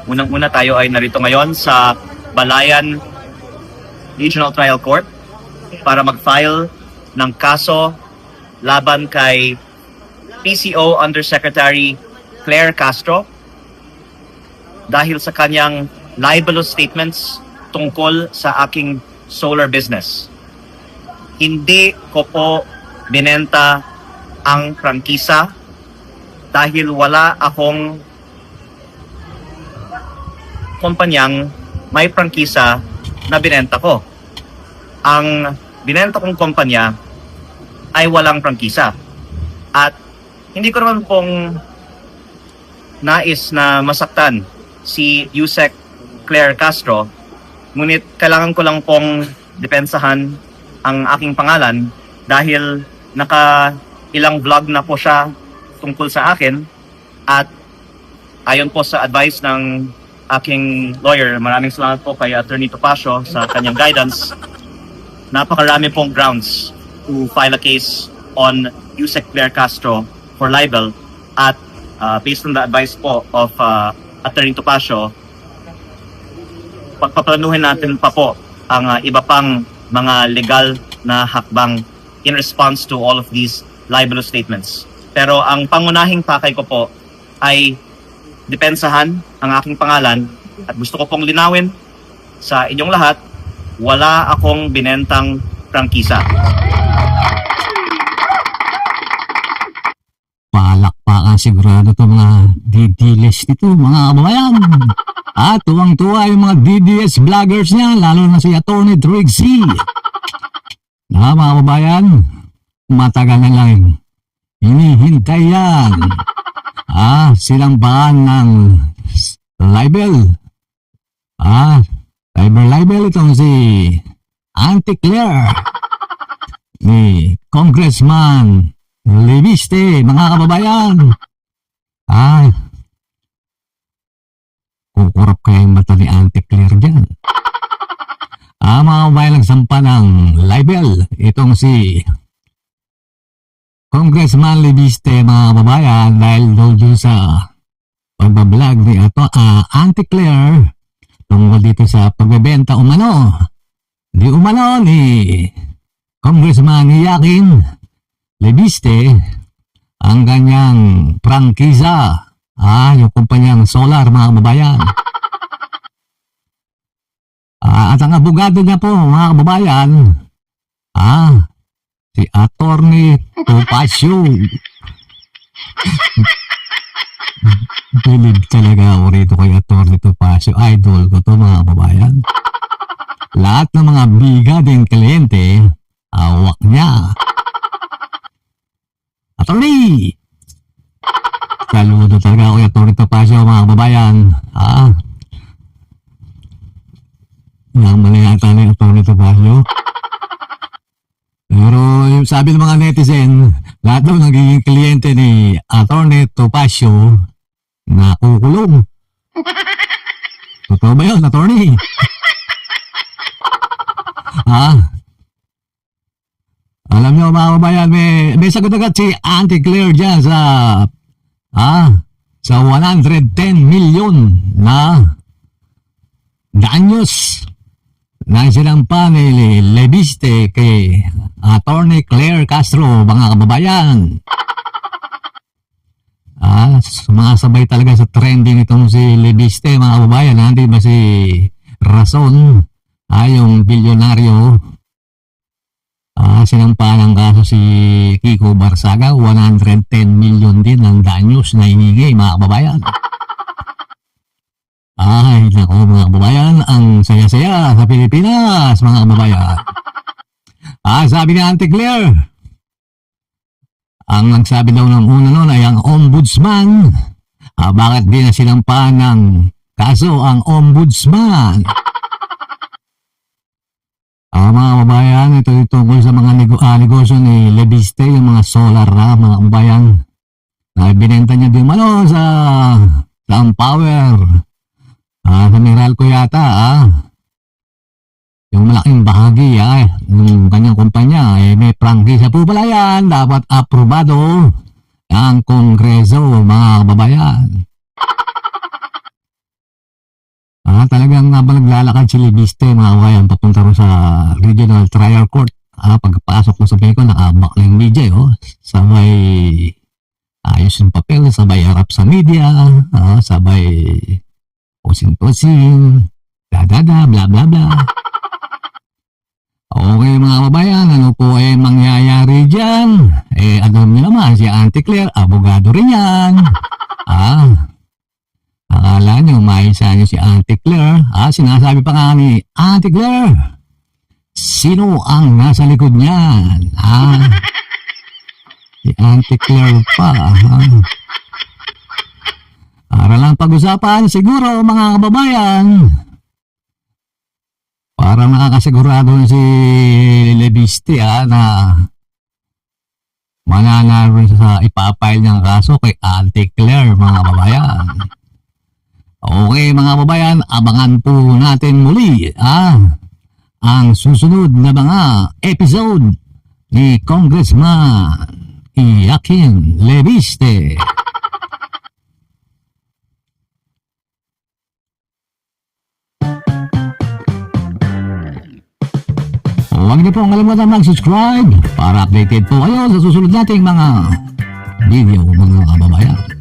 Unang-una tayo ay narito ngayon sa Balayan Regional Trial Court para mag-file ng kaso laban kay PCO Undersecretary Claire Castro dahil sa kanyang libelous statements tungkol sa aking solar business. Hindi ko po binenta ang prangkisa dahil wala akong kumpanyang may prangkisa na binenta ko. Ang binenta kong kumpanya ay walang prangkisa. At hindi ko naman pong nais na masaktan si Yusek Claire Castro, ngunit kailangan ko lang pong depensahan ang aking pangalan dahil naka ilang vlog na po siya tungkol sa akin at ayon po sa advice ng aking lawyer, maraming salamat po kay Attorney Topacio sa kanyang guidance. Napakarami pong grounds to file a case on Yusek Claire Castro for libel at based on the advice po of Attorney Topacio, pagpaplanuhin natin pa po ang iba pang mga legal na hakbang in response to all of these libelous statements. Pero ang pangunahing pakay ko po ay depensahan ang aking pangalan at gusto ko pong linawin sa inyong lahat, wala akong binentang prangkisa. Palakpakan sigurado ito mga DDS dito mga kababayan. At tuwang-tuwa yung mga DDS vloggers niya, lalo na si Atty. Trixie. Na mga kababayan, matagal na lang. Hinihintay yan. Silang baan ng libel. Libel itong si Auntie Claire ni Congressman Leviste, mga kababayan. Kukurap kaya yung mata ni Auntie Claire dyan. Mga kababayan, nagsampa ng libel itong si Congressman Leviste, mga kababayan, dahil doon sa pagbablog ni Auntie Claire tungkol dito sa pagbebenta di umano ni Congressman Joaquin Leviste ang kanyang prangkisa, yung kumpanyang solar, mga kababayan. At ang abogado niya po, mga kababayan, si Atty. Topacio. Bilib talaga ako rito kay Atty. Topacio. Idol ko to, mga kababayan. Lahat ng mga biga din kliyente, awak niya. Atty. Saludo talaga ako kay Atty. Topacio, mga kababayan. Naman na yata ni Atty. Topacio. Pero yung sabi ng mga netizen, lahat daw nagiging kliyente ni Atty. Topacio na kukulong. Totoo ba yun, attorney? Alam nyo mga kababayan, may sagot agad si Auntie Claire dyan sa 110 million na danyos na sinampa ni Leviste kay Atty. Claire Castro, mga kababayan. Sumasabay talaga sa trending itong si Leviste, mga kababayan. Hindi ba si Rason, yung bilyonaryo, sinampa ng kaso si Kiko Barsaga, 110 million din ang danyos na hinigay, mga kababayan. Ay, nako mga kababayan, ang saya-saya sa Pilipinas, mga kababayan. Sabi ni Auntie Claire, ang nagsabi daw ng una noon ay ang ombudsman. Bakit di na sinampa ng kaso ang ombudsman? Mga kababayan, ito tungkol sa mga negosyo ni Leviste, yung mga solar mga kababayan. Na binenta niya din sa Power. Sa Meralco yata, yung malaking bahagi ng kanyang kumpanya, may prangkisa po pala yan, dapat aprobado ng Kongreso, mga kababayan. Talagang habang naglalakad si Libiste, mga kabayan, papunta rin sa Regional Trial Court. Pagpasok mo sa Bicol, nakabak na yung media, sabay ayos yung papel, sabay harap sa media, sabay posing-posing, da-da-da, bla-bla-bla. Okay mga kababayan, ano po ay mangyayari dyan? Alam niyo naman, si Auntie Claire, abogado rin yan. Akala niyo, maisa niyo si Auntie Claire. Sinasabi pa nga ni Auntie Claire, sino ang nasa likod niyan? Si Auntie Claire pa. Para lang pag-usapan, siguro mga kababayan. Parang nakakasigurado na si Libiste na mananalo sa ipapile niyang kaso kay Auntie Claire, mga kababayan. Okay mga kababayan, abangan po natin muli ang susunod na mga episode ni Congressman Joaquin Libiste. Huwag niyo pong kalimutan mag-subscribe para updated po kayo sa susunod nating mga video, mga kababayan.